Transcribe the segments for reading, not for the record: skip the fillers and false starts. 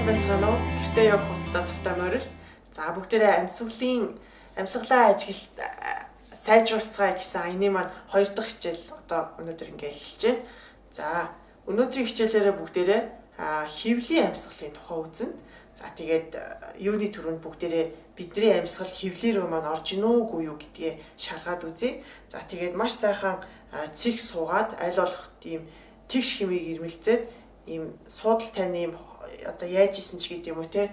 байцгаана уу? Гэртээ яг хувцастай тавтай морил. За бүгдээрээ амьсгалаа ажиглалт сайжруулцгаая гэсэн аяны маань 2 дахь хичээл одоо өнөөдөр ингээ эхэлж байна. За өнөөдрийн хичээлээрээ бүгдээрээ хөвлийн амьсгалын тухай үзнэ. За тэгээд юуны түрүүнд бүгдээрээ бидний амьсгал хөвлийн рүү маань орж ийн үгүй юу гэдгээ шалгаад үзье. За тэгээд маш сайхан цэг суугаад аль болох тийм тэгш хэмийг ирмэлцээд ийм суудал тань ийм одоо яаж исэн ч гэдэг юм уу те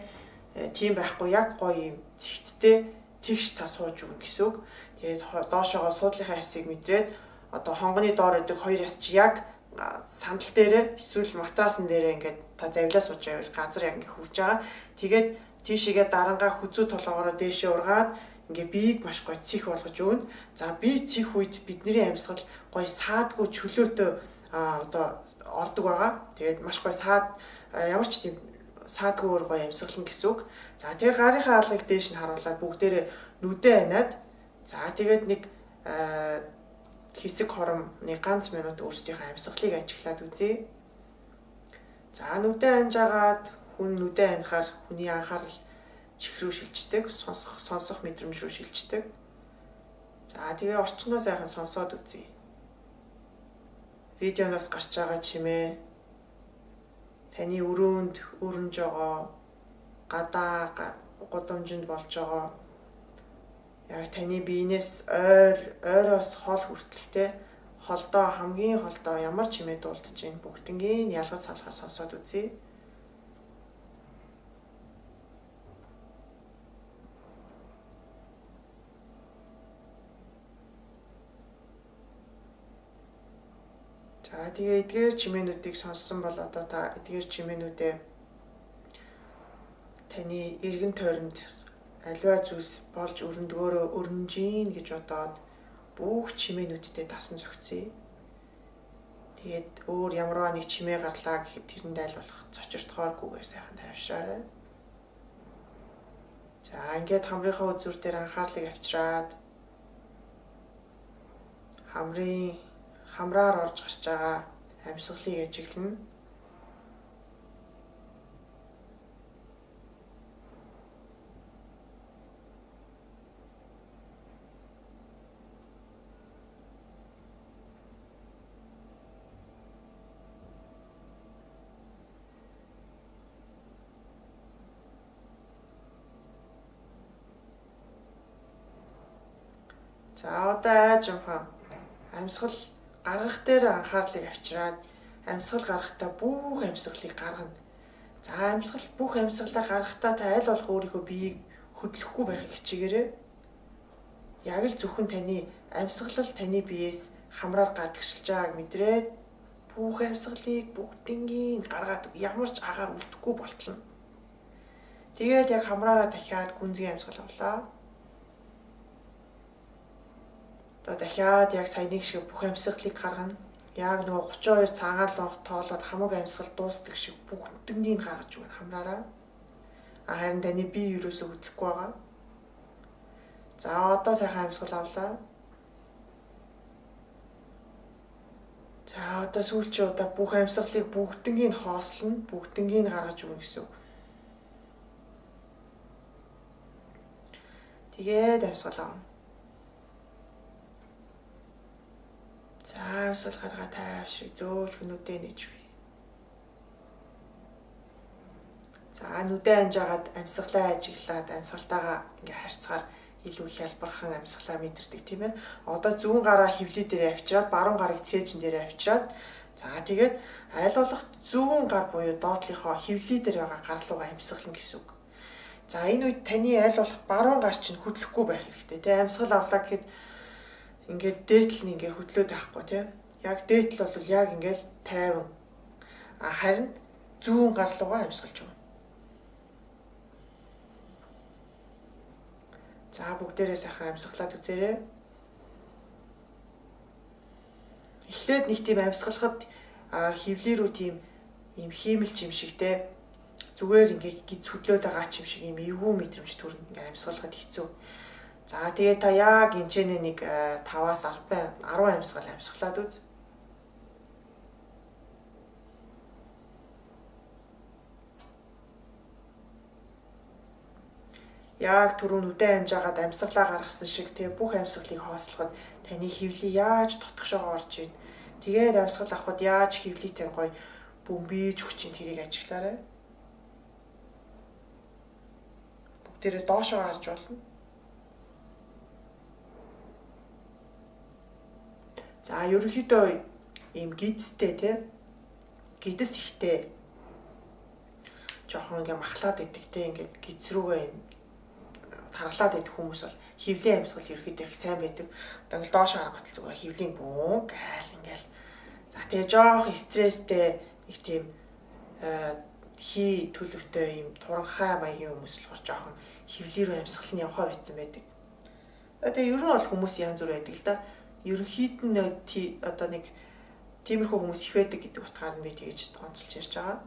тийм байхгүй яг гоё юм зэгцтэй тэгш та сууж өгнө гэсэн үг. Тэгээд доошоогоо суудлынхаа хэсгийг мэдрээд одоо хонгоны доор өгдөг 2 яс чи яг сандал дээрээ эсвэл матрасан дээрээ ингээд та завлаа сууж байвал газар яг ингээд хөвж байгаа. Тэгээд тийшээгээ дарангаа хүзүү толгоороо дээшээ ургаад ингээ биеийг маш гоё цих болгож өгнө. За бие цих үед бидний амьсгал гоё саадгүй чөлөөтэй одоо ордог байгаа. Тэгээд маш гоё саад ямар ч тийм саадгүй өөр гоё амьсгална гэсэн үг. За тэгээд гарынхаа алгыг дээш нь харуулад бүгдээрээ нүдээ ханаад за тэгээд нэг хэсэг хоромны ганц минут өөрсдийнхөө амьсгалыг ажиглаад үзье. За нүдээ ханжаагаад хүн нүдээ ханахаар хүний анхаарал чих рүү шилждэг, сонсох мэдрэмж рүү шилждэг. За тэгээ орчноо сайхан сонсоод үзье. Видеоноос гарч байгаа чимээ таны өрөөнд өрнөж байгаа гадаа гудамжинд болж байгаа яг таны биенээс ойроос хол хүртэлтэй холдоо хамгийн холдоо ямар чимээ дуулдаж байна бүгднгийн ялгаж салхаа сонсоод үзье. За тэгээ эдгээр чимээнүүдийг сонссон бол одоо та эдгээр чимээнүүдээ таны эргэн тойронд аливаа зүйлс болж өрөндгөөрөө өрнжийн гэж бодоод бүх чимээнүүдтэй дасан зохицъя. Тэгээд өөр ямарваа нэг чимээ гарлаа гэхэд тэрэнд аль болох цочирдохооргүйгээр сайхан тайвшраарай. За ингээд хамрынхаа үзүүр дээр анхаарлыг авчираад хамраар орж гарч байгаа амьсгалыг ажиглана. За одоо аажимхан амьсгал гаргах дээр анхаарлыг авчираад амьсгал гаргахтаа бүх амьсгалыг гаргана. За бүх амьсгалаа гаргахтаа та аль болох өөрийнхөө биеийг хөдлөхгүй байхыг хичээгээрэй. Яг л зөвхөн таны амьсгалал таны биеэс хамраар гадагшилж байгааг мэдрээд бүх амьсгалыг бүгднгийн гаргаад ямар ч агаар үлдэхгүй болтолно. Тэгээд яг хамраараа дахиад гүнзгий амьсгал авлаа. Одоо дахиад яг саяны шиг бүх амьсгалыг гаргана. Яг нөгөө 32 цагааллах тоолоод хамаг амьсгал дуустдаг шиг бүгднийг гаргаж өгнө хамраараа. Харин таны бие ерөөсөө хөдлөхгүй байгаа. За одоо сайхан амьсгал авлаа. За одоо сүүлчийн удаа бүх амьсгалыг бүгднийг хоослоно, бүгднийг гаргаж өгнө гэсэн үг. Тэгээд амьсгал авна. За амьсгал гаргаа тайвшиг зөөлхөн нүдээ нэж үгүй. За нүдээ ханжаагаад амьсгалаа ажиглаад амьсгалтайгаа ингээ харьцахаар илүү хялбархан амьсгалаа мэдэрдэг тийм ээ. Одоо зүүн гараа хөвлий дээр авчираад баруун гарыг цээжин дээр авчираад за тэгээд аль болох зүүн гар буюу доотлихоо хөвлий дээр байгаа гар руугаа амьсгална гэсэн үг. За энэ үед таны аль болох баруун гар чинь хөдлөхгүй байх хэрэгтэй тийм амьсгал авлаа гэхэд ингээд дээтэл нь ингээд хөдлөөд байхгүй тийм. Яг дээтэл бол яг ингээд тайван. Харин зүүн гар руугаа амьсгалж өгнө. За бүгдээрээ сайхан амьсгалаад үзээрэй. Эхлээд нэг тийм амьсгалахад хөвлий рүү тийм ийм хиймэлч юм шигтэй зүгээр ингээд гиз хөдлөөд байгаа ч юм шиг ийм эвгүй мэдрэмж төрнө ингээд амьсгалахад хэцүү. За тэгээ та яг энэчнээ нэг 5-аас 10 амьсгал амьсгалаад үз. яг түрүүн үдэн амжаагаад амьсгалаа гаргасан шиг тэг бүх амьсгалыг хоослоход таны хөвлий яаж дотгошоо орж ийн. Тэгээд амьсгал авахд яаж хөвлийг тань гоё бөмбөж өгч ийн тэрийг ажиглаарай. Бүгдээрээ доошоо харж болно. За ерөнхийдөө ийм гидстэй тий гидэс ихтэй жоохон ингээ махлаад идэг тий ингээд гидс рүүгээ юм таргалаад идэх хүмүүс бол хөвлийн амьсгал ерөөхдөө их сайн байдаг. Одоо ингээл доош харахад зүгээр хөвлийн бүүн гайл ингээл за тэгээ жоох стресстэй нэг тийм хий төлөвтэй юм туранхай маягийн хүмүүс болохоор жоохон хөвлийн рүү амьсгал нь явахаа байцсан байдаг. Тэгээ ер нь бол хүмүүс янз бүр байдаг л да. Ерөнхийд нь одоо нэг тиймэрхүү хүмүүс их байдаг гэдэг утгаар нь би тэгж тооцолж ярьж байгаа.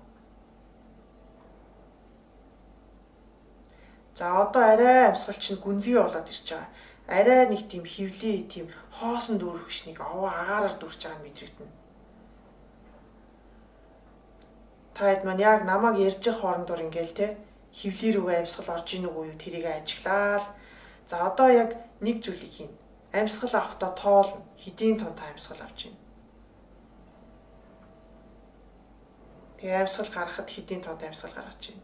За одоо арай амьсгал чинь гүнзгий болоод ирж байгаа. Арай нэг тийм хөвлийн тийм хоосон дүүргэж нэг овоо агаараар дүүрч байгаа нь мэдрэгдэнэ. Та хэд маань яг намайг ярьж байгаа хоорондоор ингээл те хөвлийн рүүгээ амьсгал орж ийн үгүй юу тэрийг ажиглаа л. За одоо яг нэг зүйлийг хийн. Амьсгал авахдаа тоолно. Хэдийн тон та амьсгал авч ийн. Тэгээ амьсгал гаргахад хэдийн тонт амьсгал гаргаж ийн.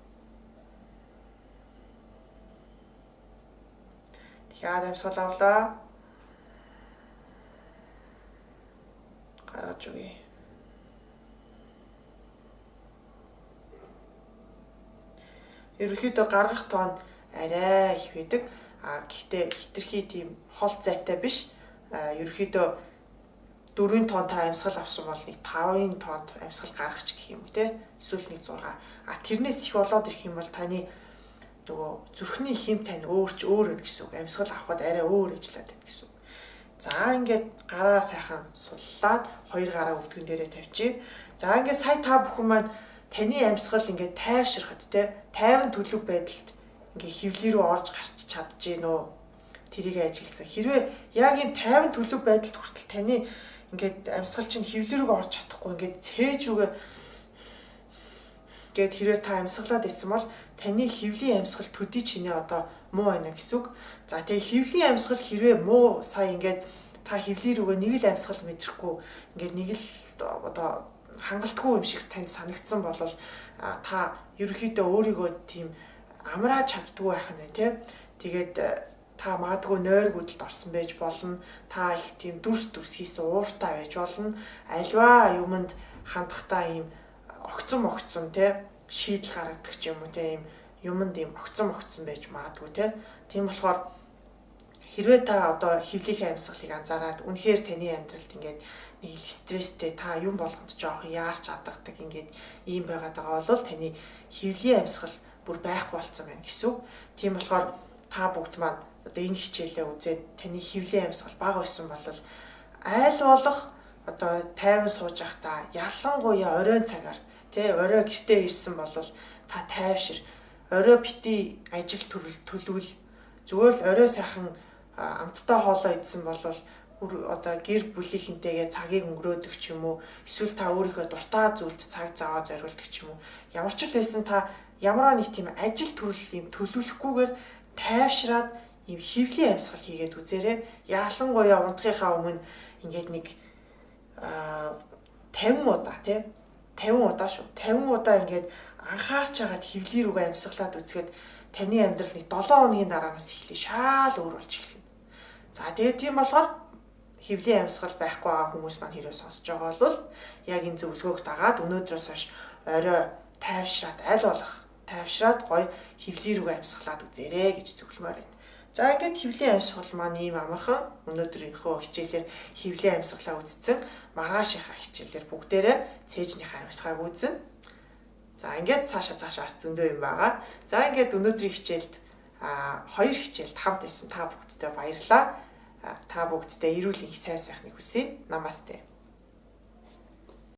Тэгэхээр амьсгал авлаа. Гаргаж өгье. Ерөнхийдөө гаргах тоон арай их байдаг. Гэхдээ хитрхи тийм хол зайтай биш. Ерөнхийдөө 4 тонн та амьсгал авсан бол нэг 5-ын тонн амьсгал гаргач гэх юм уу те. Эсвэл нэг 6. Тэрнээс их болоод ирэх юм бол таны нөгөө зүрхний хэм тань өөр байна гэсэн үг. Амьсгал авахд арай өөр ажиллаад байна гэсэн үг. За ингээд гараа сайхан суллаад 2 гараа өвдгөн дээрээ тавьчих. За ингээд сая та бүхэн маань таны амьсгал ингээд тайвширхад те 50 төлөв байдалд ингээ хөвлий рүү орж гарч чадчихээн үү? Тэрийг ажигласан. Хэрвээ яг ийм 50 төлөв байдалд хүртэл таны ингээд амьсгал чинь хөвлий рүү орж чадахгүй ингээд цээж рүүгээ гээд хэрвээ та амьсгалаад исэн бол таны хөвлийн амьсгал төдий чинээ одоо муу байна гэсэн үг. За тэгээ хөвлийн амьсгал хэрвээ муу сая ингээд та хөвлий рүүгээ нэг л амьсгал мэдрэхгүй ингээд нэг л одоо хангалтгүй юм шиг танд санагдсан бол та ерөөхдөө өөрийгөө тийм амрааж чаддгүй байх нь тий. Тэгээд та магадгүй нойр гүдэлд орсон байж болно. Та их тийм дүрс хийсэн ууртай байж болно. Альва юмд хандахдаа ийм огцон тий шийдэл гаргадаг ч юм уу тий ийм юмд ийм огцон байж магадгүй тий. Тийм болохоор хэрвээ та одоо хөвлийнхээ амьсгалыг анзаараад үнэхээр таны амьдралд ингээд нэг л стресстэй та юм болгонд жоох яарч адгадаг ингээд ийм байгаад байгаа бол таны хөвлийн амьсгал бүр байхгүй болцсон байна гэсэн үг. Тийм болохоор та бүгд маань одоо энэ хичээлээ үзээд таны хөвлийн амьсгал бага байсан бол айл болох одоо тайван сууж байхдаа ялангуяа оройн цагаар тий орой гэртээ ирсэн бол та тайвшир орой бити ажил төлөвл зүгээр л орой сайхан амттай хоолоо идсэн бол одоо гэр бүлийнхэнтэйгээ цагийг өнгөрөөдөг ч юм уу эсвэл та өөрийнхөө дуртай зүйлд цаг зав зориулдаг ч юм уу ямар ч л байсан та ямар нэг тийм ажил төрөл юм төлөвлөхгүйгээр тайвшраад ийм хөвлийн амьсгал хийгээд үзээрэй. Ялангуяа унтахынхаа өмнө ингээд нэг 50 удаа тий 50 удаа шүү. 50 удаа ингээд анхаарч хагаад хөвлийн рүүгээ амьсгалаад үзгээд таны амьдрал нэг 7 хоногийн дараагаас эхлэе шаал өөр болж эхэлнэ. За тэгээд тийм болохоор хөвлийн амьсгал байхгүй байгаа хүмүүс маань хэрэг сонсож байгаа бол яг энэ зөвлөгөөг дагаад өнөөдрөөс хойш орой тайвшраад аль болох тайвшраад гоё хөвлийн рүүгээ амьсгалаад үзээрэй гэж зөвлөмөр байна. За ингээд хөвлийн амьсгал маань ийм амархан өнөөдрийнхөө хичээлээр хөвлийн амьсгалаа үзсэн. Маргаашийнхаа хичээлээр бүгдээрээ цээжнийхээ амьсгалыг үзнэ. За ингээд цаашаа зөндөө юм байгаа. За ингээд өнөөдрийн хичээлд 2 хичээлд хамт байсан та бүгдтэй баярлалаа. Та бүгдтэй эрүүл их сайн сайхныг хүсье. Намасте.